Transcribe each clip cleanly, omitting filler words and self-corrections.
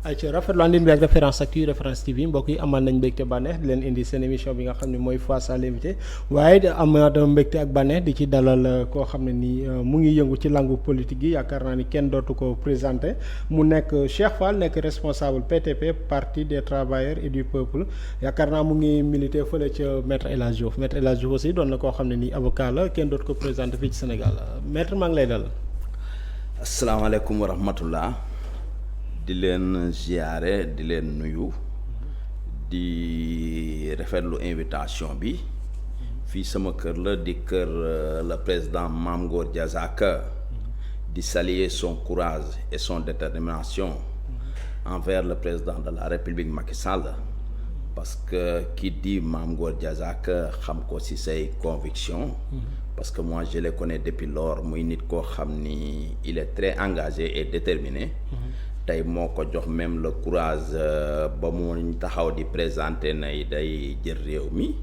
ay ci rafetlu àndin bi ak référence actu référence TV mbokk yi amal nañ mbégte bànneex di leen indi seen émission bi nga xam ne mooy face à l'invité waaye amaat mbégte ak bànneex di ci dalal koo xam ne nii mu ngi yëngu ci langue politique yi yaakaar naa ni kenn dootu ko présenté mu nekk Cheikh Fall nekk responsable PTP parti des travailleurs et du peuple yaakaar naa mu ngi milité fële ca maître El Hadj Diouf maître El Hadj Diouf aussi doon na koo xam ne nii avocat la kenn dootu ko présenté fii ci Sénégal maître maa ngi lay dalal. asalaamaaleykum wa rahmatullah di leen ziare di leen nuyu di rafetlu invitation bi fii sama kër la di kër le président Mame Ngor Diazaka di saluer son courage et son détermination envers le président de la République Macky Sall parce que qui dit Mame Ngor Diazaka xam ko ci say convictions parce que moi je le connais depuis lors muy nit koo xam ni il est très engagé et déterminé tey moo ko jox même le courage ba mu taxaw di présenter nay day jël réew mi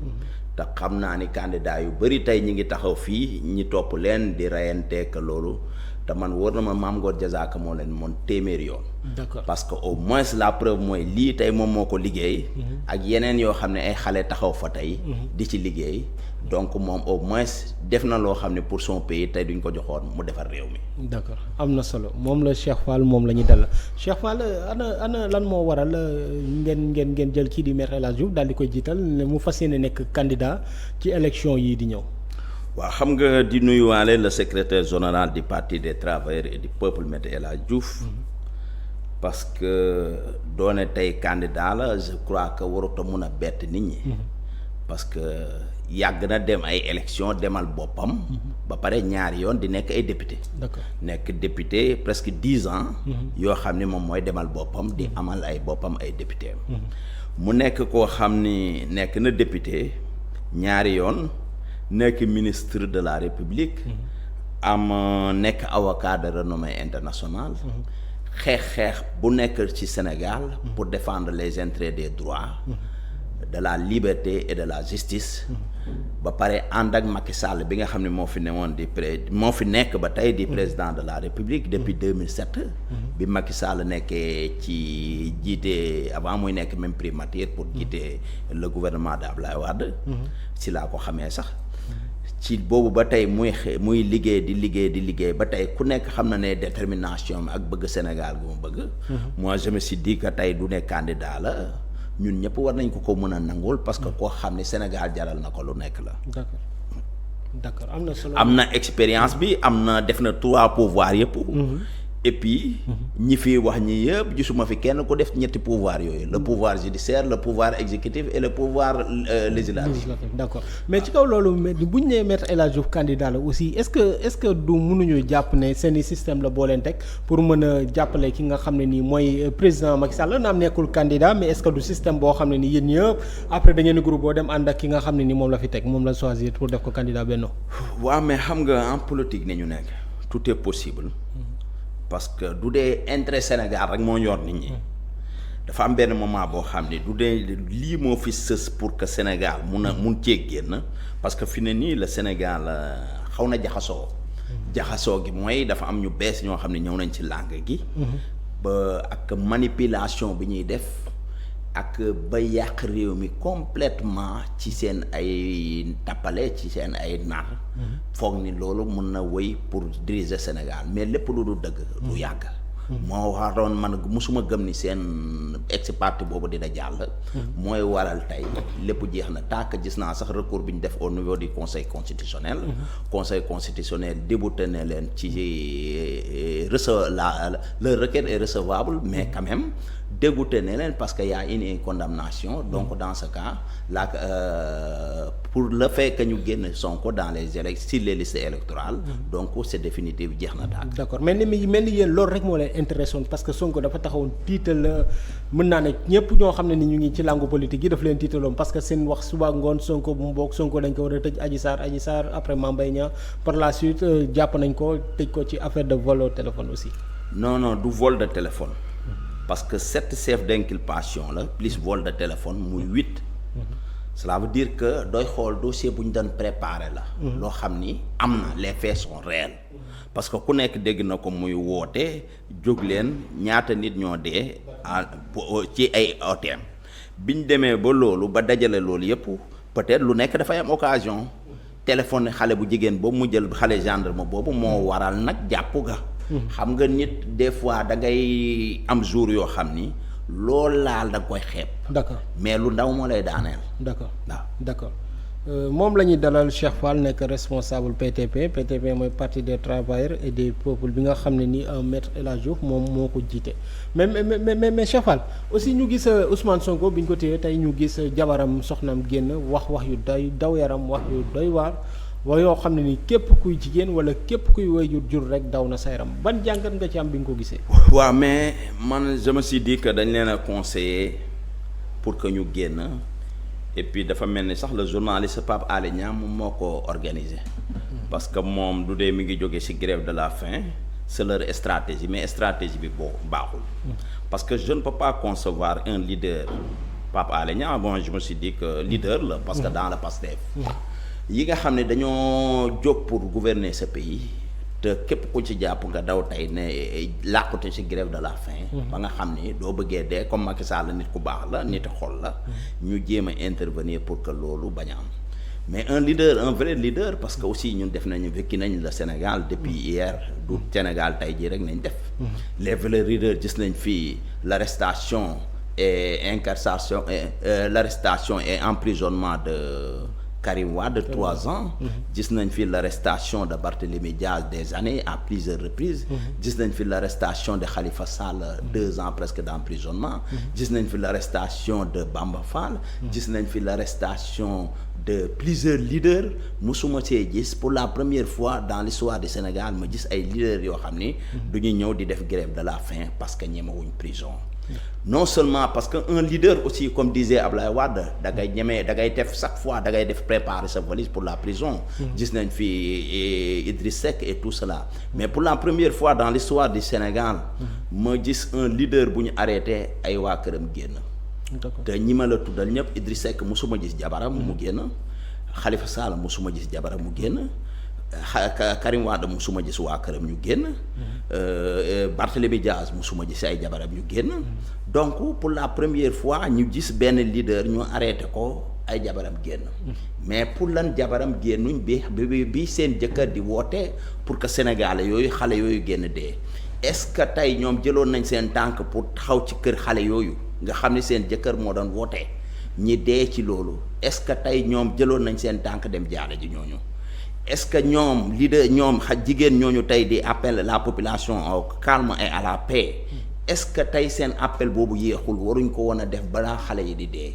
te xam naa ni candidat yu bëri tey ñi ngi taxaw fii ñi topp leen di reyanteek loolu te man wóor na ma Mame Ngor Diazaka moo leen moon téeméeri yoon. D'accord. Parce que au moins la preuve mooy lii tey moom moo ko liggéey ak yeneen yoo xam ne ay xale taxaw fa tey di ci liggéey donc moom au moins def na loo xam ne pour son pays tey duñ ko joxoon mu defar réew mi. D'accord am na solo moom la Cheikh Fall moom la ñuy dal Cheikh Fall ana lan moo waral ngeen jël kii di maître El Hadj Diouf daal di koy jiital ne mu fas yéene nekk candidat ci élection yii di ñëw. waaw xam nga di nuyuwaale le secrétaire général du parti des travailleurs et du peuple maître El Hadj Diouf parce que doone tey candidat la je crois que warut a mun a bett nit ñi. parce que yàgg na dem ay élection demal boppam. ba pare ñaari yoon di nekk ay député. D'accord. Nekk député presque 10 ans. yoo xam ni moom mooy demal boppam di amal ay boppam ay député mu nekk koo xam ni nekk na député ñaari yoon. nekk ministre de la République am nekk avocat de renommée internationale xeex bu nekk ci Sénégal pour défendre les intérêts des droits de la liberté et de la justice ba pare ànd ak Macky Sall bi nga xam ne moo fi newoon moo fi nekk ba tey di président de la République depuis 2007 bi Macky Sall nekkee ci jiite avant muy nekk même primature pour jiite le gouvernement de Abdoulaye Wade si laa ko xamee sax ci boobu ba tey muy liggéey di liggéey ba tey ku nekk xam na ne détermination ak bëgg Sénégal gu mu bëgg. moi je me suis dit que tey du ne candidat la ñun ñëpp war nañ ko mën a nangul parce que koo xam ne Sénégal jaral na ko lu nekk la. D'accord am na solo. am na expérience bi am na def na 3 pouvoirs yëpp. et puis ñi fi wax ñi yëpp gisuma fi kenn ku def ñetti pouvoir yooyu le pouvoir judiciaire le pouvoir exécutif et le pouvoir législatif. D'accord mais ci kaw loolu bu ñu nee maître El Hadj Diouf candidat la aussi est-ce que du mënuñu jàpp ne seeni système la boo leen teg pour mën a jàppale ki nga xam ne nii mooy président Macky Sall naam nekkul candidat mais est-ce que du système boo xam ne nii yéen ñëpp après da ngeen groupe boo dem ànd ak ki nga xam ne nii moom la fi teg moom la choisir pour def ko candidat benno. waaw mais xam nga en politique ne ñu nekk tout est possible. parce que du dee intérêt Sénégal rek moo ñor nit ñi dafa am benn moment boo xam ne du dee lii moo fi sës pour que Sénégal mun cee génn parce que fi ne nii le Sénégal xaw na jaxasoo gi mooy dafa am ñu bees ñoo xam ne ñëw nañ ci langue gi ba ak manipulation bi ñuy def ak ba yàq réew mi complètement ci seen ay tappale ci seen ay nar foog ni loolu mun na wéy pour diriger Sénégal mais lépp lu du dëgg du yàgg moo waroon man musuma gëm ni seen ex parti boobu dina jàll mooy waral tey lépp jeex na tàkk gis naa sax recours bi ñu def au niveau du conseil constitutionnel conseil constitutionnel débouté ne leen ci leur requête est recevable mais quand même dégoûté ne leen parce que y a une condamnation donc dans ce cas là pour le fait que ñu génn Sonko dans les sur les listes électorales donc c'est définitif jeex na daal. D'accord mais ni yéen loolu rek moo leen intéressé parce que Sonko dafa taxawoon tiital mën naa ne ñëpp ñoo xam ne ni ñu ngi ci langue politique yi daf leen tiitaloon parce que seen wax suba ngoon Sonko bu mu bokk Sonko dañ ko war a tëj Adji Sarr après Mame Mbaye Niang par la suite jàpp nañ ko tëj ko ci affaire de vol au téléphone aussi. non du vol de téléphone. parce que 7 chefs d'inculpation la plus vol de téléphone muy 8 cela veut dire que doy xool dossier bu ñu doon préparé la. loo xam ni am na les faits sont réels. parce que ku nekk dégg na ko muy woote jóg leen ñaata nit ñoo dee ci ay OTM biñ demee ba loolu ba dajale loolu yëpp peut-être lu nekk dafay am occasion téléphone xale bu jigéen boobu mu jël xale gendarme boobu moo waral nag jàpp ga. xam nga nit des fois da ngay am jour yoo xam ni loolu laal da nga koy xeeb. d'accord mais lu ndaw moo lay daaneel. d'accord waaw d'accord moom la ñuy dalal Cheikh Fall nekk responsable PTP mooy parti des travailleurs et des peuples bi nga xam ne ni maître El Hadj Diouf moom moo ko jiite mais Cheikh Fall aussi ñu gis Ousmane Sonko bi ñu ko téye tey ñu gis jabaram soxnaam génn wax yu daw yaram wax yu doy waar wax yoo xam ne ni képp kuy jigéen wala képp kuy waajur jur rek daw na sa yaram ban jàngat nga ci am bi nga ko gisee. waaw mais man je me suis dit que dañ leen a conseiller pour que ñu génn. et puis dafa mel ni sax le journaliste Pape Alé Niang moom moo ko organisé parce que moom du dee mi ngi jóge ci grève de la faim c'est leur stratégie mais stratégie bi boo baaxul parce que je ne peux pas concevoir un leader Pape Alé Niang bon je me suis dit que leader la parce que dans le PASTEF yi nga xam ne dañoo jóg pour gouverner ce pays te képp ku ci jàpp nga daw tey ne làqute ci grève de la faim ba nga xam ni doo bëggee dee comme Macky Sall nit ku baax la nit xol la ñu jéem a intervenir pour que loolu bañ a am mais un leader un vrai leader parce que aussi ñun def nañu vécu nañ le Sénégal depuis hier du Sénégal tey jii rek nañ def les vrais leaders gis nañ fii l'arrestation et incarcération l'arrestation et emprisonnement de Karim Wade de 3 ans gis nañ fi l'arrestation de Barthélémy Diaz des années à plusieurs reprises gis nañ fi l'arrestation de Khalifa Sall 2 ans presque d'emprisonnement gis nañ fi l'arrestation de Bamba Fall gis nañ fi l'arrestation de plusieurs leaders musuma see gis pour la première fois dans l'histoire du Sénégal ma gis ay leaders yoo xam ni du ñu ñëw di def grève de la faim parce que ñemewuñ prison non seulement parce que un leader aussi comme disait Ablaye Wade da ngay def chaque fois da ngay def préparer sa valise pour la prison gis nañ fi Idriss Seck et tout cela mais pour la première fois dans l'histoire du Sénégal ma gis un leader bu ñu arrêté ay waa këram génn te ñi ma la tuddal ñëpp Idriss Seck musuma gis jabaram mu génn Khalifa Sall musuma gis jabaram mu génn Karim Wade musuma gis waa këram ñu génn Barthélémy Diaz musuma gis ay jabaram ñu génn donc pour la première fois ñu gis benn leader ñu arrêté ko ay jabaram génn mais pour lan jabaram génnuñ bi seen jëkkër di woote pour que sénégalais yooyu xale yooyu génn dee est-ce que tey ñoom jëloon nañ seen tànk pour taxaw ci kër xale yooyu nga xam ne seen jëkkër moo doon woote ñi dee ci loolu est-ce que tey ñoom jëloon nañ seen tànk dem jaale ji ñooñu est-ce que ñoom leader ñoom jigéen ñooñu tey di appel la population au calme et à la paix est-ce que tey seen appel boobu yéexul waruñ ko woon a def balaa xale yi di dee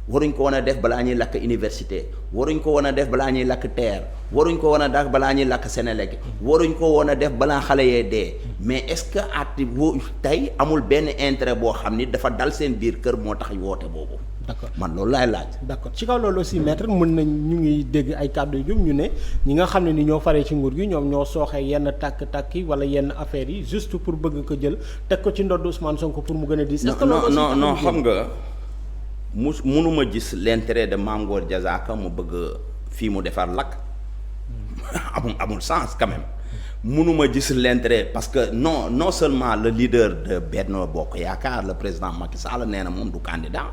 waruñ ko woon a def balaa ñuy lakk université waruñ ko woon a def balaa ñuy lakk terre waruñ ko woon a def balaa ñuy lakk Sénélec waruñ ko woon a def balaa xale yee dee mais est-ce que tey amul benn intérêt boo xam ni dafa dal seen biir kër moo tax woote boobu. d'accord man loolu laay laaj. d'accord ci kaw loolu aussi maître mën nañ ñu ngi dégg ay kàddu yu ñu ne ñi nga xam ne ni ñoo faree ci nguur gi ñoom ñoo sooxee yenn tàkk-tàkk yi wala yenn affaires yi juste pour bëgg ko jël teg ko ci ndodd Ousmane Sonko pour mu gën a diis. non xam nga mënuma gis l'intérêt de Mame Ngor Diazaka mu bëgg fii mu defar lakk amul sens quand même. mënuma gis l'intérêt parce que non seulement le leader de Benno Bokk Yaakaar le président Macky Sall nee na moom du candidat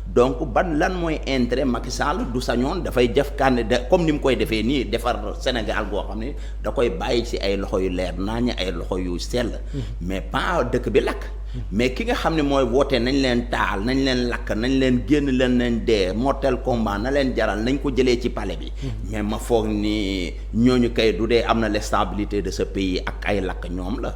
donc lan mooy intérêt Macky Sall du sañoon dafay def candidat comme ni mu koy defee nii defar Sénégal goo xam ne da koy bàyyi ci ay loxo yu leer nañ ay loxo yu sell mais pas dëkk bi lakk mais ki nga xam ne mooy woote nañ leen taal nañ leen lakk nañ leen génn leen nañ dee mortel combat na leen jaral nañ ko jëlee ci palais bi mais ma foog ni ñooñu kay du dee am na la stabilité de ce pays ak ay lakk ñoom la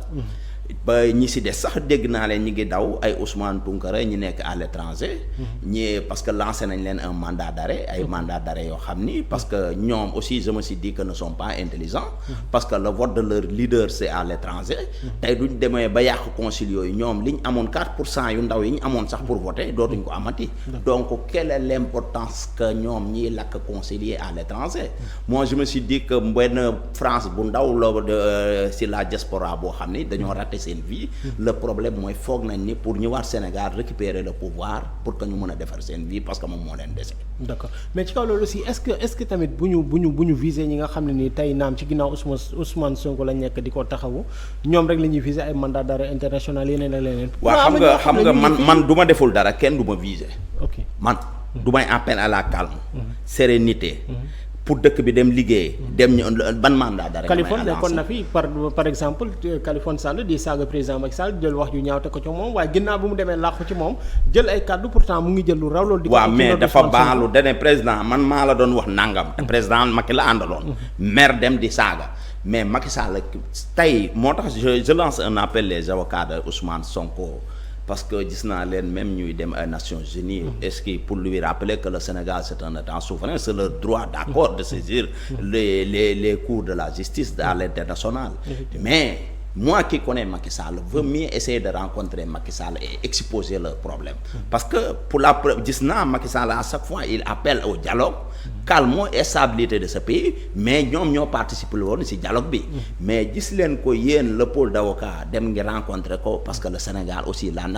ba ñi si des sax dégg naa leen ñi ngi daw ay Ousmane Tounkara ñi nekk à l'étranger ñi parce que lancé nañ leen un mandat d'arrêt ay mandat d'arrêt yoo xam ni parce que ñoom aussi je me suis dit que ne sont pas intelligents parce que le vote de leur leader c'est à l'étranger tey duñ demee ba yàq concile yooyu ñoom li ñu amoon 4% yu ndaw yi ñu amoon sax pour voter dootuñ ko amati donc quelle est l'importance que ñoom ñiy lakk concilier à l'étranger moi je me suis dit que benn France bu ndaw la si la diaspora boo xam ni dañoo raté seen vie. Le problème mooy foog nañ ni pour ñëwaat Sénégal récupérer le pouvoir pour que ñu mën a defar seen vie parce que moom moo leen dese. d'accord mais ci kaw loolu aussi est-ce que tamit bu ñu viser ñi nga xam ne nii tey naam ci ginnaaw Ousmane Sonko lañ nekk di ko taxawu ñoom rek la ñuy viser ay mandat d'arrêt international yeneen ak leneen. waaw xam nga man du ma deful dara kenn du ma viser. ok man du may appel à la calme. sérénité. pour dëkk bi dem liggéey. dem ñu ban mandat dara. Kaliphone nekkoon na fi par exemple Kaliphone Sall di saaga président Macky Sall jël wax yu ñaaw te ko ci moom waaye ginnaaw bi mu demee làqu ci moom jël ay kàddu pourtant mu ngi jël lu raw loolu. di ko waaw mais dafa baalu dane président man maa la doon wax nangam. te président Macky la àndaloon. maire dem di saaga. mais Macky Sall tey moo tax je lance un appel les avocats de Ousmane Sonko. parce que gis naa leen même ñuy dem ay Nations Unies. est-ce que pour lui rappeler que le Sénégal c'est un État souverain c'est leur droit d'accord de saisir les cours de la justice à l'international. Mais moi qui connais Macky Sall veut mieux essayer de rencontrer Macky Sall et exposer leurs problèmes. Parce que pour la preuve gis naa Macky Sall à chaque fois il appelle au dialogue. calme et stabilité de ce pays mais ñoom ñoo participer woon ci dialogue bi. mais gis leen ko yéen le pôle d'avocat dem ngi rencontrer ko parce que le Sénégal aussi la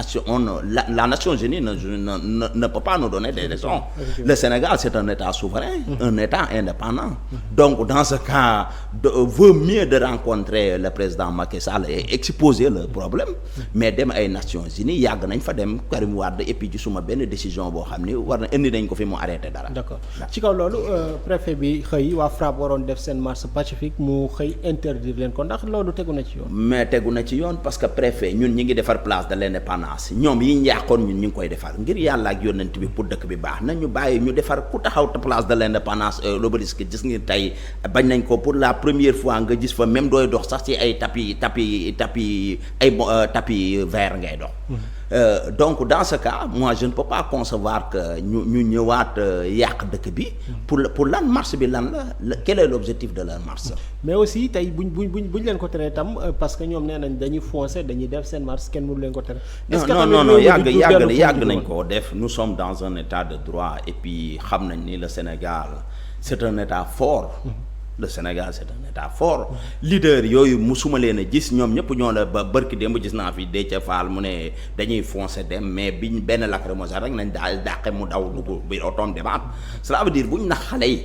Nations Unies ne peut pas nous donner des raisons. Le Sénégal c'est un État souverain. un État indépendant. donc dans ce cas vaut mieux de rencontrer le président Macky Sall et exposer le problème. mais dem ay Nations Unies yàgg nañ fa dem Karim Wade et puis gisuma benn décision boo xam ni war na indi nañ ko fi mu arrêté dara. d'accord ci kaw loolu préfet bi xëy waa FRAPP waroon def seen marche pacifique mu xëy interdire leen ko ndax loolu tegu na ci yoon. mais tegu na ci yoon parce que préfet ñun ñi ngi defar place de l'indépendance ñoom yi ñu yàqoon ñun ñu ngi koy defar ngir yàlla ak yónnent bi pour dëkk bi baax na ñu bàyyi ñu defar ku taxaw te place de l'indépendance l'Obélisque gis ngeen tey bañ nañ ko pour la première fois nga gis fa même dooy dox sax ci ay tapis vert ngay dox. donc dans ce cas moi je ne peux pas concevoir que ñu ñëwaat yàq dëkk bi pour lan marche bi lan la quel est l'objectif de leur marche. mais aussi tey buñ leen ko tere tam parce que ñoom nee nañ dañuy foncer dañuy def seen marche kenn mënu leen ko tere. est-ce que non yàgg nañ koo def nous sommes dans un état de droit et puis xam nañ ni le Sénégal c'est un état fort. le Sénégal c'est un État fort. leader yooyu musuma leen a gis ñoom ñëpp ñoo la ba bërki démb gis naa fi Déthié Fall mu ne dañuy foncer dem mais biñ benn lacrymogène rek nañ daal dàqe mu daw dugg biir otoom demaat. cela veut dire buñ nax xale yi.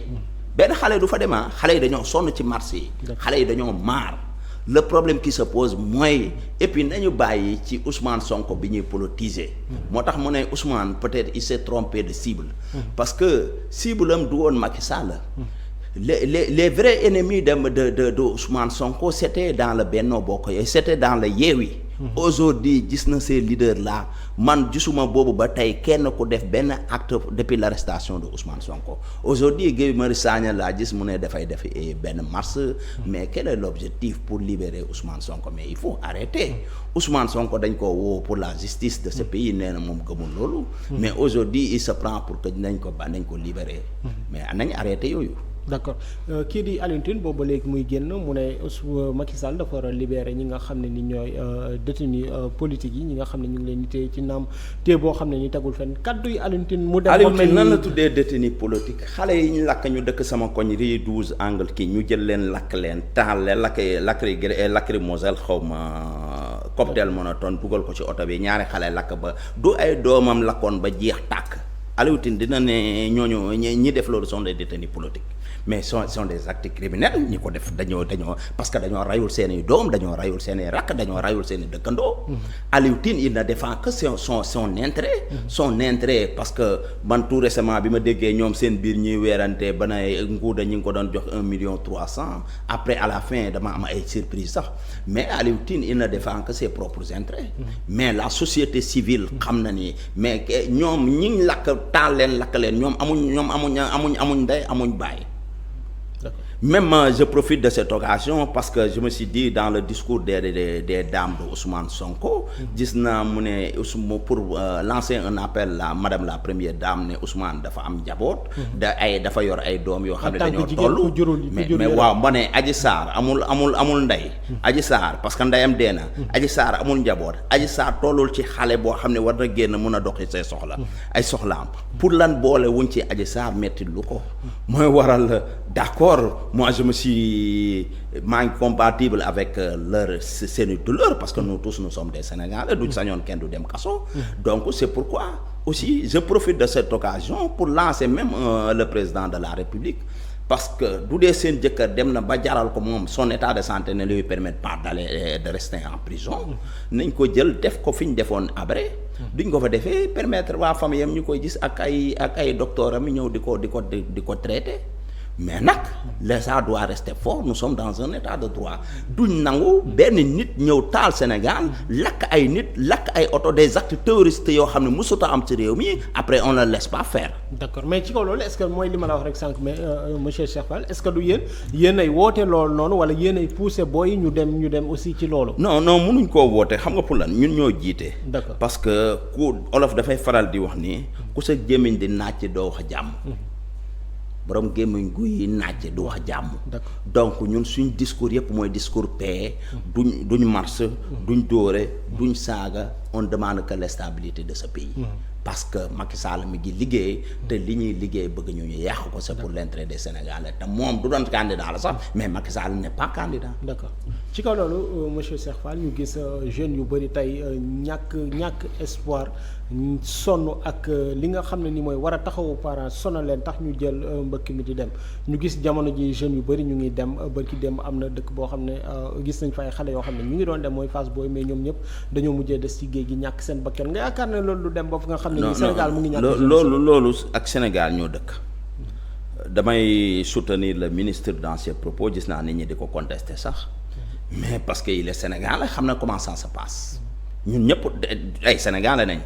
benn xale du fa demaa xale yi dañoo sonn ci marché yi. xale yi dañoo maar. le problème qui se pose mooy et puis nañu bàyyi ci Ousmane Sonko bi ñuy politiser. moo tax mu ne Ousmane peut-être il s'est trompé de cible. parce que cible am du woon Macky Sall. les vrais ennemis de Ousmane Sonko c'était dans le Benno Bokk c'était dans le Yewwi. aujourd'hui gis na ces leaders là man gisuma boobu ba tey kenn ku def benn acte depuis l'arrestation de Ousmane Sonko aujourd'hui Guy Marius Sagna laa gis mu ne dafay def benn marche. mais quel est l'objectif pour libérer Ousmane Sonko mais il faut arrêter Ousmane Sonko dañ ko woo pour la justice de ce pays nee na moom gëmul loolu. mais aujourd'hui il se prend pour que nañ ko libérer. mais nañ arrêter yooyu. d'accord kii di Alioune Tine boobu léegi muy génn mu ne Macky Sall dafa war a libérer ñi nga xam ne ni ñooy détenus politiques yi ñi nga xam ne ñu ngi leen di téye ci naam téye boo xam ne ni tegul fenn kaddu yi Alioune Tine mu dem Alioune Tine nan la tuddee détenu politique xale yi ñu lakk ñu dëkk sama koñ rue 12 angle kii ñu jël leen lakk leen taal leen lacrymogène xaw ma cocktail monotone dugal ko ci oto bi ñaari xale lakk ba du ay doomam lakkoon ba jeex tàkk Alioune Tine dina ne ñooñu ñi def loolu sont des détenus politiques mais sont des actes criminels ñi ko def dañoo parce que dañoo rayul seeni doom dañoo rayul seeni rakk dañoo rayul seeni dëkkandoo. Alioune Tine il ne défend que son intérêt. son intérêt parce que man tout récemment bi ma déggee ñoom seen biir ñuy weerante ba ne nguuda ñi ngi ko doon jox 1,3 million après à la fin dama am ay surprise sax mais Alioune Tine il ne défend que ses propres intérêts. mais la société civile xam na ni mais ñoom ñi lakk taal leen lakk leen ñoom amuñ ndey amuñ baay. Même je profite de cette occasion parce que je me suis dit dans le discours des dames de Ousmane Sonko gis naa mu ne pour lancer un appel à madame la première dame ne Ousmane dafa am njaboot dafa yor ay doom yoo xam ne dañoo toll mais waaw ma ne Adji Sarr amul ndey Adji Sarr parce que ndeyam dee na Adji Sarr amul njaboot Adji Sarr tollul ci xale boo xam ne war na génn mun a doxi say ay soxlaam pour lan boole wuñ ci Adji Sarr metti lu ko mooy waral d'accord moi je me suis compatible avec leur seeni douleur parce que nous tous nous sommes des Sénégalais duñ sañoon kenn du dem kaso. Donc c'est pourquoi aussi je profite de cette occasion pour lancer même le président de la République. Parce que du dee seen jëkkër dem na ba jaral ko moom son état de santé ne lui permet pas de rester en prison nañ ko jël def ko fi ñu defoon Habré duñ ko fa defee permettre waa famille am ñu koy gis ak ay docteur am ñëw di ko traité mais nag l'État doit rester fort nous sommes dans un état de droit duñ nangu benn nit ñëw taal Sénégal lakk ay nit lakk ay oto des actes terroristes yoo xam ne mësut a am ci réew mi après on ne laisse pas faire. d'accord mais ci kaw loolu est-ce que mooy li ma la wax rek sànq mais monsieur Cheikh Fall est-ce que du yéen ay woote loolu noonu wala yéen ay pousser booy ñu dem aussi ci loolu. non mënuñ koo woote xam nga pour lan ñun ñoo jiite. d'accord parce que ku olof dafay faral di wax ni ku sa gémmiñ di naaj doo wax jàmm. borom gémmiñ guy naaj du wax jàmm. donc ñun suñ discours yëpp mooy discours paix. duñ marche. duñ dóore duñ saaga on demande que la stabilité de ce pays. parce que Macky Sall mi ngi liggéey te li ñuy liggéey bëgg ñu yàq ko c'est pour l'intérêt des Sénégalais te moom du doon candidat la sax mais Macky Sall n'est pas candidat. d'accord ci kaw loolu monsieur Cheikh Fall ñu gis jeunes yu bëri tey ñàkk espoir sonn ak li nga xam ne ni mooy war a taxawu parents sonal leen tax ñu jël mbëkk mi di dem ñu gis jamono ji jeunes yu bëri ñu ngi dem bërki dem am na dëkk boo xam ne gis nañ fa ay xale yoo xam ne ñu ngi doon dem mooy Fass Boye mais ñoom ñëpp dañoo mujjee des ci géej gi ñàkk seen bakkan nga yaakaar ne loolu du dem ba nga xam ne Sénégal mu ngi ñàkk loolu ak Sénégal ñoo dëkk damay soutenir le ministre dans ses propos gis naa nit ñi di ko contester sax mais parce que il est Sénégalais xam na comment ça se passe ñun ñëpp ay Sénégalais nañ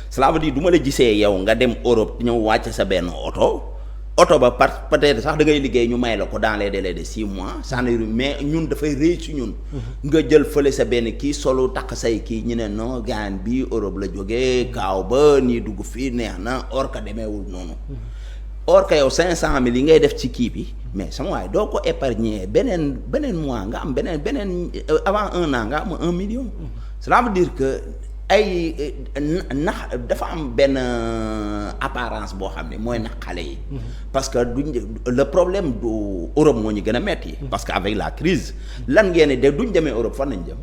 cela veut dire du ma la gisee yow nga dem Europe ñëw wàcc sa benn oto ba peut-être sax da ngay liggéey ñu may la ko dans les délais de 6 mois mais ñun dafay rëy ci ñun. nga jël fële sa benn kii solo takk say kii ñu ne non gaan bi Europe la jógee kaaw ba nii dugg fii neex na or ka demeewul noonu. or ka yow 500000 yi ngay def ci kii bi mais sama waay doo ko épargner beneen mois nga am beneen avant 1 an nga am 1 million. cela veut dire que. ay nax dafa am benn apparence boo xam ne mooy nax xale yi. parce que le problème du Europe moo ñu gën a metti. parce que avec la crise lan ngeen de duñ demee Europe fan nañ jëm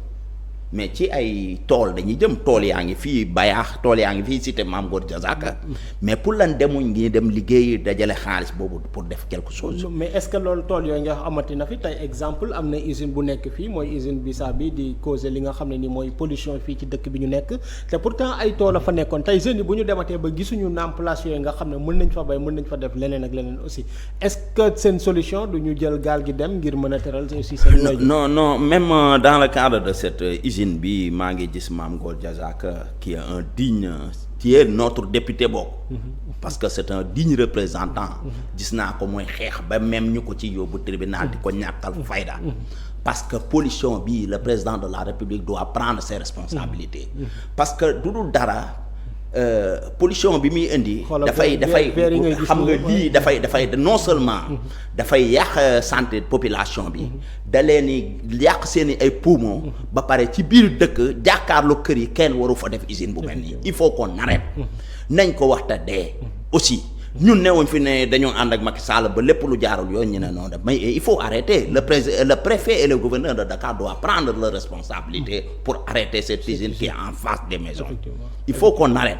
mais ci ay tool dañuy jëm tool yaa ngi fii Bayaax tool yaa ngi fii cité Mame Gor Diazaka mais pour lan demuñ ngi dem liggéey dajale xaalis boobu pour def quelque chose. mais est-ce que loolu tool yooyu nga amati na fi tey exemple am na usine bu nekk fii mooy usine Bissap bi di causer li nga xam ne ni mooy pollution fii ci dëkk bi ñu nekk te pourtant ay tool a fa nekkoon tey jeunes yi bu ñu dematee ba gisuñu naam place yooyu nga xam ne mën nañ fa bay mën nañ fa def leneen ak leneen aussi est-ce que seen solution du ñu jël gaal gi dem ngir mën a teral aussi seen. non même dans le cadre de cette usine bi maa ngi gis Mame Gor Diazaka qui est un digne qui est notre député bokk parce que c'est un digne représentant gis naa ko mooy xeex ba même ñu ko ci yóbbu tribunal di ko ñàkkal fayda parce que pollution bi le président de la République doit prendre ses responsabilités parce que du dul dara pollution bi muy indi dafay xam nga lii dafay non seulement dafay yàq santé population bi da leen ni yàq seeni ay poumons ba pare ci biir dëkk jàkkaarloo kër yi kenn waru fa def usine bu mel nii il faut qu'on arrête nañ ko waxta dee aussi ñun newuñ fi ne dañoo ànd ak Macky Sall ba lépp lu jaarul yoon ñu ne noonu def mais il faut arrêter le préfet et le gouverneur de Dakar doivent prendre leurs responsabilités pour arrêter cette usine qui est en face des maisons il faut qu'on arrête.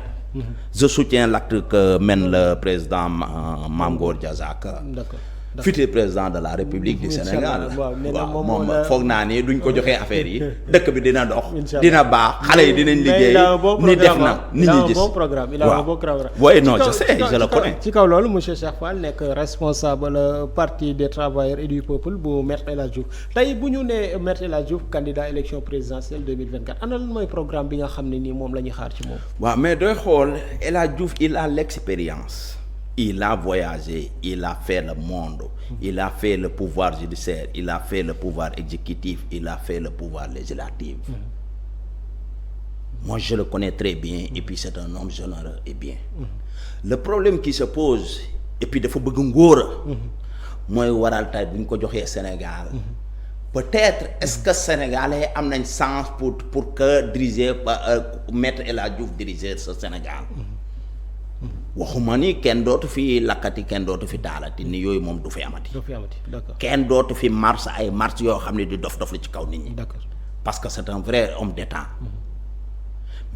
Je soutiens l'acte que mène le président Mame Gor Diazaka. D'accord. Futur président de la République du Sénégal. waaw moom foog naa ni duñ ko joxee affaire yi dëkk bi dina dox. dina baax xale yi dinañ liggéey. ni def na nit ñi gis. il a un bon programme. oui non je sais je le connais. ci kaw loolu monsieur Cheikh Fall nekk responsable parti des travailleurs et du peuple bu Maître El Hadji Diouf tey bu ñu nee Maître El Hadji Diouf candidat élection présidentielle 2024 ana lan mooy programme bi nga xam ne nii moom la ñuy xaar ci moom. waaw mais doy xool El Hadji Diouf il a l'expérience. Il a voyagé, il a fait le monde, il a fait le pouvoir judiciaire, il a fait le pouvoir exécutif, il a fait le pouvoir législatif. Moi, je le connais très bien et puis c'est un homme généreux et bien. Le problème qui se pose, et puis dafa bëgg ngóora mooy waral tey bu ñu ko joxee Sénégal. Peut-être est-ce que Sénégalais am nañ sens pour que diriger Maître El Hadji Diouf diriger ce Sénégal. waxuma ni kenn dootu fi lakkati kenn dootu fi taalati ni yooyu moom du fi amati. D'accord. kenn dootu fi marche ay marche yoo xam ne di dof la ci kaw nit ñi. D'accord. parce que c'est un vrai homme d'État.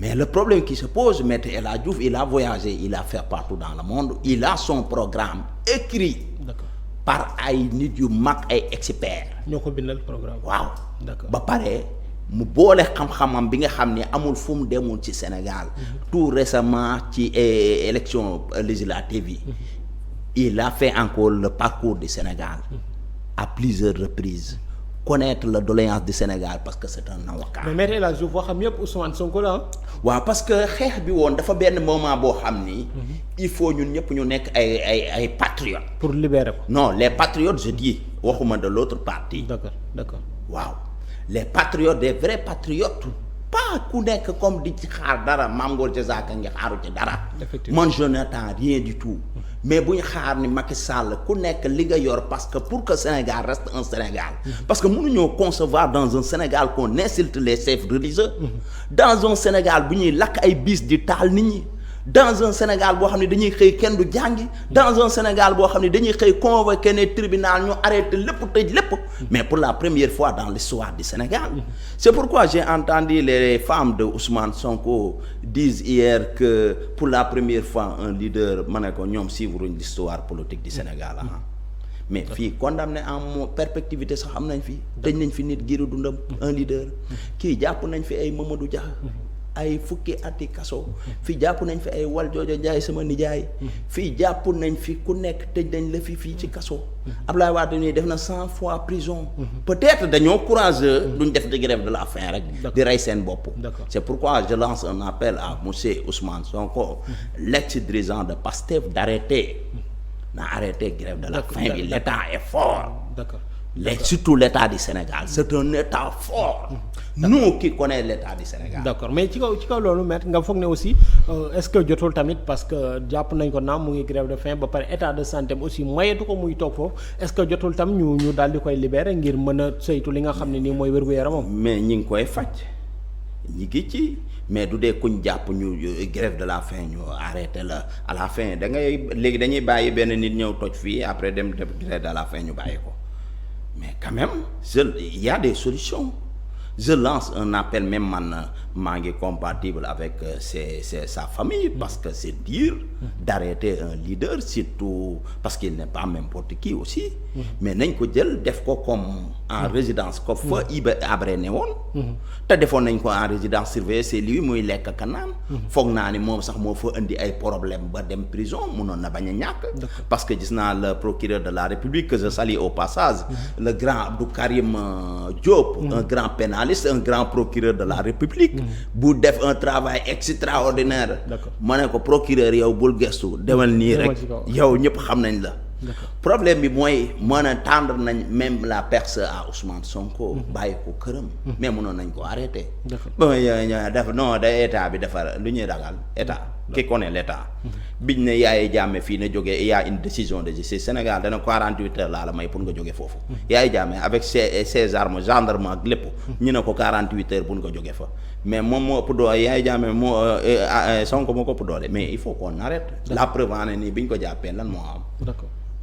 Mais le problème qui se pose, Maître El Hadji Diouf, il a voyagé, il a fait partout dans le monde, il a son programme écrit. D'accord. par ay nit yu mag ay experts. ñoo ko bindal programme. waaw. D'accord. ba pare mu boole xam-xamam bi nga xam ne amul fu mu demul ci Sénégal. tout récemment ci élection législative yi. il a fait encore le parcours du Sénégal. à plusieurs reprises. connaître la doléance du Sénégal parce que c'est un avocat. mais Maître El Hadji Diouf waxam yëpp Ousmane Sonko la waaw parce que xeex bi woon dafa benn moment boo xam ni. il faut ñun ñëpp ñu nekk ay patriotes. pour libérer ko. non les patriotes je dis waxuma de l'autre partie. D'accord. waaw les patriotes des vrais patriotes. pas ku nekk comme di ci xaar dara Mame Ngor Diazaka ngi xaaru ci dara. Effectivement. man je n'attends rien du tout. mais bu ñu xaar ni Macky Sall ku nekk li nga yor parce que pour que Sénégal reste un Sénégal. parce que mënuñoo concevoir dans un Sénégal qu'on insulte les chefs religieux. dans un Sénégal bu ñuy lakk ay bis di taal nit ñi. dans un Sénégal boo xam ne dañuy xëy kenn du jàngi. dans un Sénégal boo xam ne dañuy xëy convoqué ne tribunal ñu arrêté lépp tëj lépp. mais pour la première fois dans l'histoire du Sénégal. c'est pourquoi j'ai entendu les femmes de Ousmane Sonko disent hier que pour la première fois un leader ma ne ko ñoom suivre l'histoire politique du Sénégal mais fii condamné en perpétuité sax am nañ fi. tëj nañ fi nit giiru dundam. un leader. kii jàpp nañ fi ay Mamadou Dia. ay fukki ati kaso. fii jàpp nañ fi ay Valdiodio Ndiaye sama nijaay. fii jàpp nañ fi ku nekk tëj nañ la fii ci kaso. Abdoulaye Wade nii def na 100 fois prison. peut-être dañoo courageux. duñ def de grève de la faim rek. di rey seen bopp. c'est pourquoi je lance un appel à monsieur Ousmane Sonko. l'ex-dirigeant de PASTEF d'arrêter. na arrêter grève de la faim bi l'État est fort. D'accord. surtout l'État du Sénégal c'est un État fort. nous qui connaissons l'État du Sénégal. d'accord mais ci kaw loolu maître nga foog ne aussi est-ce que jotul tamit parce que jàpp nañ ko naam mu ngi grève de faim ba pare état de santé aussi mayetu ko muy toog foofu est-ce que jotul tam ñu daal di koy libérer ngir mën a saytu li nga xam ne nii mooy wér-gu-yaramam. mais ñi ngi koy faj ñi ngi ci mais du dee kuñ jàpp ñu grève de la faim ñu arrêté la à la fin da ngay léegi dañuy bàyyi benn nit ñëw toj fii après dem def grève de la faim ñu bàyyi ko. mais quand même il y a des solutions je lance un appel même man maa ngi compatible avec sa famille parce que c'est dur d'arrêter un leader surtout parce qu'il n'est pas n'importe qui aussi mais nañ ko jël def ko comme en résidence comme fa Iba Abré ne woon te defoon nañ ko en résidence surveillée c'est lui muy lekk ka naan foog naa ni moom sax moo fa indi ay problème ba dem prison mënoon na bañ a ñàkk parce que gis naa le procureur de la République que je salue au passage le grand Abdou Karim Diop un grand pénaliste un grand procureur de la République bu def un travail extraordinaire ma ne ko procureur yow bul gestu demal nii rek yow ñëpp xam nañ la problème bi mooy mën a tendre nañ même la perce à Ousmane Sonko bàyyi ko këram mais mënoon nañ ko arrêter bon def non da état bi dafa lu ñuy ragal état qui connaît l'état biñ ne Yaya Jammeh fii na jógee il y a une décision de justice Sénégal dana 48 heures laa la may pour nga jóge foofu Yaya Jammeh avec ses armes gendarme ak lépp ñu ne ko 48 heures pour nga jóge fa mais moom moo ëpp doole Yaya Jammeh moo Sonko moo ko ëpp doole mais il faut qu'on arrête la preuve en est nii bi ñu ko jàppee lan moo am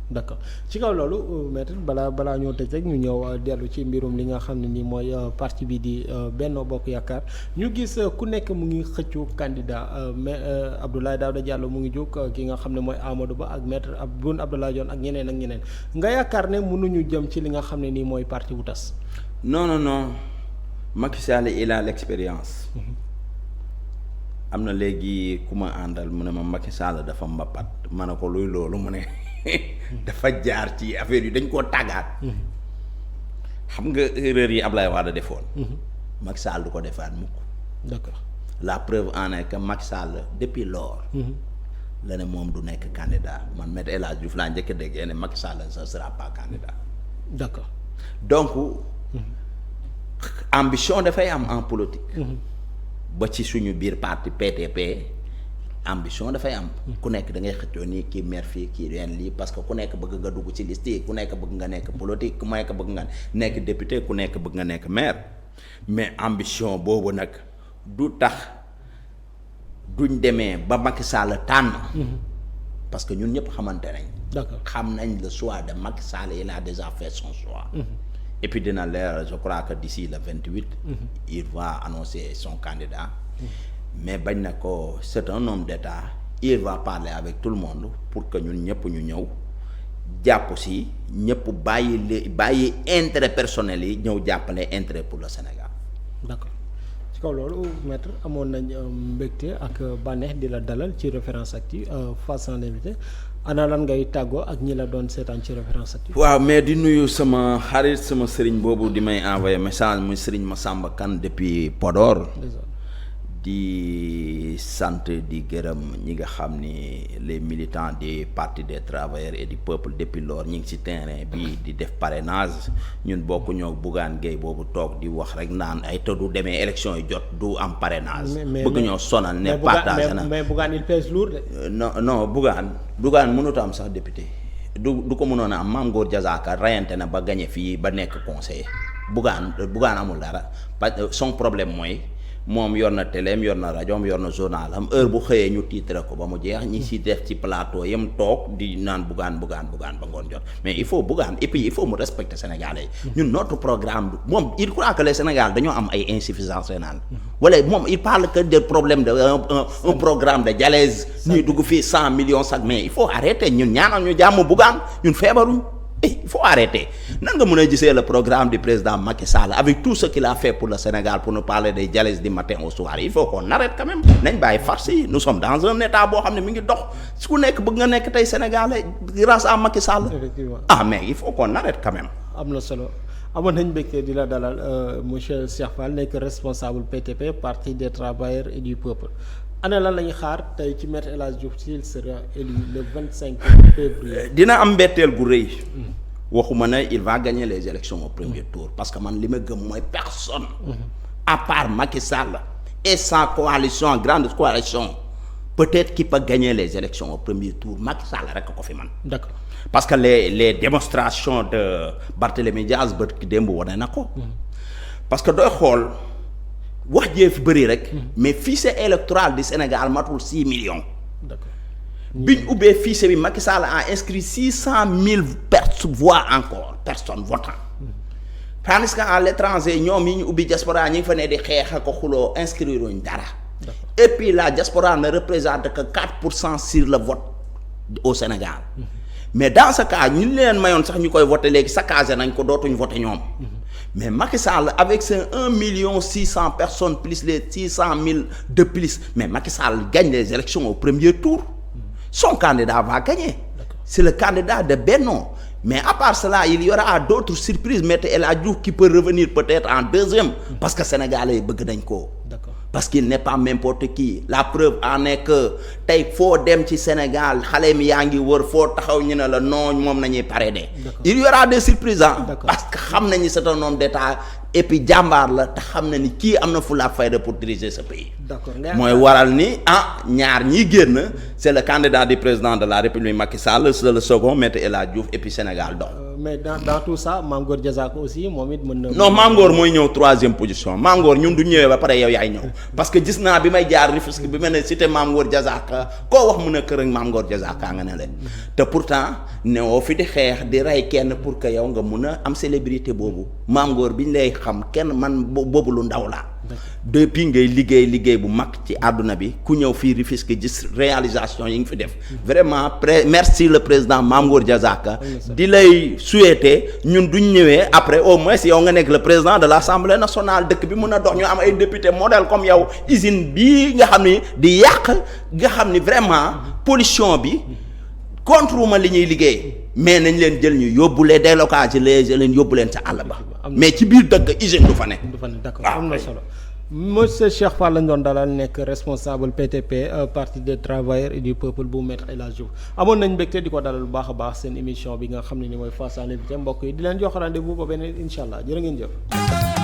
d'accord ci kaw loolu maître balaa ñoo tëj rek ñu ñëw dellu ci mbirum li nga xam ne nii mooy parti bi di Benno Bokk Yaakaar ñu gis ku nekk mu ngi xëccu candidat mais Abdoulaye Daouda Diallo mu ngi jóg ki nga xam ne mooy Amadou Ba ak maître Boun Abdallah Dionne ak ñeneen nga yaakaar ne mënuñu jëm ci li nga xam ne nii mooy parti bu tas. non Macky Sall il a l'expérience. am na léegi ku ma àndal mu ne ma Macky Sall dafa mbapat ma ne ko luy loolu mu ne. dafa jaar ci affaire yi dañ koo tàggaat. xam nga erreur yi Ablaye Wade defoon. Macky Sall du ko defaat mukk. d'accord la preuve en est que Macky Sall depuis lors. la ne moom du nekk candidat man Me El Hadji Diouf laa njëkk a déggee ne Macky Sall ne sera pas candidat. d'accord donc. ambition dafay am en politique. ba ci suñu biir parti PTP. ambition dafay am ku nekk da ngay xëccoo nii kii maire fii kii leen lii parce que ku nekk bëgg nga dugg ci liste yi ku nekk bëgg nga nekk politique ku nekk bëgg nga nekk député ku nekk bëgg nga nekk maire mais ambition boobu nag du tax duñ demee ba Macky Sall tànn parce que ñun ñëpp xamante nañ. d'accord xam nañ le choix de Macky Sall, il a déjà fait son choix. Et puis dina leer, je crois que d'ici le 28. Il va annoncer son candidat. Mais bañ na ko c'est un homme d'État, il va parler avec tout le monde pour que ñun ñëpp ñu ñëw jàpp si ñëpp bàyyi intérêt personnel yi ñëw jàppale intérêt pour le Sénégal. d'accord ci kaw loolu maître amoon nañ mbégte ak bànneex di la dalal ci Référence Actu face à l'invité ana lan ngay tàggoo ak ñi la doon seetaan ci Référence Actu. waaw mais di nuyu sama xarit sama sëriñ boobu di may envoyé message muy sëriñ Massamba Kane depuis Podor. di sant di gërëm ñi nga xam ni les militants du parti des travailleurs et du peuple depuis lors ñi ngi ci terrain bi di def parrainage ñun bokk ñoo Bougane Gueye boobu toog di wax rek naan ay te du demee élection yi jot du am parrainage. bëgg ñoo sonal ne partagé na mais Bougane il pèse lourd de. non Bougane mënut a am sax député du ko mënoon a am Mame Gor Diazaka rayante na ba gagné fii ba nekk conseiller Bougane amul dara parce que son problème mooy. moom yor na téléem yor na rajoom yor na journal am heure bu xëyee ñu titre ko ba mu jeex ñi si def ci plateau yam toog di naan Bougane ba ngoon jot mais il faut Bougane et puis il faut mu respecter Sénégalais yi ñun notre programme moom il croit que les Sénégal dañoo am ay insuffisance rénale wala moom il parle que des problèmes de un programme de dialyse ñuy dugg fii 100 millions sax mais il faut arrêter ñun ñaanal ñu jàmm Bougane ñun feebaruñ il faut arrêter nan nga mën a gisee le programme du président Macky Sall avec tout ce qu'il a fait pour le Sénégal pour nous parler des dialyses du matin au soir il faut qu'on arrête quand même nañ bàyyi farce yi nous sommes dans un état boo xam ne mi ngi dox su ku nekk bëgg nga nekk tey Sénégalais grâce à Macky Sall. effectivement mais il faut qu'on arrête quand même. am na solo amoon nañ mbégte di la dalal monsieur Cheikh Fall nekk responsable PTP parti des travailleurs et du peuple ana lan la ñuy xaar tey ci Maître El Hadji Diouf s'il sera élu le 25 février. dina am mbetteel gu rëy. waxuma ne il va gagner les élections au premier tour parce que man li ma gëm mooy personne. à part Macky Sall et sa coalition grande coalition peut-être qui peut gagner les élections au premier tour Macky Sall rek ko fi man. d'accord parce que les démonstrations de Barthélémy Diaz ba ki démb wane na ko. parce que dooy xool. wax jee fi bëri rek. mais fichier électoral du Sénégal matul 6 millions. d'accord biñ ubbee fichier bi Macky Sall a inscrit 600 000 personnes votant. tandis que à l'étranger ñoom yi ñu ubbi diaspora ñi ngi fa ne di xeex ak xuloo inscrire wuñ dara. et puis la diaspora ne représente que 4% sur le vote au Sénégal. mais dans ce cas ñu leen mayoon sax ñu koy voté léegi saccagé nañ ko dootuñ voté ñoom. mais Macky Sall avec ses 1,6 million personnes plus les 600 000 de plus mais Macky Sall gagne les élections au premier tour. Son candidat va gagner. C'est le candidat de Benno. Mais à part cela il y aura d'autres surprises Maître El Hadji Diouf qui peut revenir peut-être en deuxième. parce que Sénégalais yi bëgg nañ ko. d'accord parce qu'il n'est pas n'importe qui la preuve en est que tey foo dem ci Sénégal xale mi yaa ngi wër foo taxaw ñu ne la non moom nañuy parrainer. il y aura des surprises parce que xam nañu c'est un homme d'État et puis jàmbaar la te xam na ni kii am na fulla ak fayda pour diriger ce pays. d'accord mooy waral ni ñaar ñiy génn c'est le candidat du président de la République Macky Sall c'est le second Maître El Hadji Diouf et puis Sénégal dox. mais dans tout ça Mame Gor Diazaka aussi moom it mën na. non Mame Gor mooy ñëw 3e position Mame Gor ñun du ñëwee ba pare yow yaay ñëw parce que gis naa bi may jaar Rufisque bi ma ne cité Mame Gor Diazaka koo wax mun a kër ak Mame Gor Diazaka nga ne leen te pourtant newoo fi di xeex di rey kenn pour que yow nga mun a am célébrité boobu Mame Gor bi ñu lay xam kenn man boobu lu ndaw laa. depuis ngay liggéey bu mag ci àdduna bi ku ñëw fii Rufisque gis réalisation yi nga fi def vraiment merci le président Mame Gor Diazaka di lay souhaiter ñun duñ ñëwee après au moins yow nga nekk le président de l'Assemblée nationale dëkk bi mën a dox ñu am ay député modèle comme yow usine bii nga xam ni di yàq nga xam ni vraiment pollution bi contre ma li ñuy liggéey mais nañ leen jël ñu yóbbu leen délocaliser leen yóbbu leen sa àll ba mais ci biir dëkk usine du fa nekk. d'accord am na solo. monsieur Cheikh Fall lañ doon dalal nekk responsable PTP parti des travailleurs et du peuple bu Maître El Hadji Diouf amoon nañ mbégte di ko dalal bu baax a baax seen émission bi nga xam ne ni mooy face à l'invité mbokk yi di leen jox rendez-vous ba beneen incha allah jërë ngeen jëf.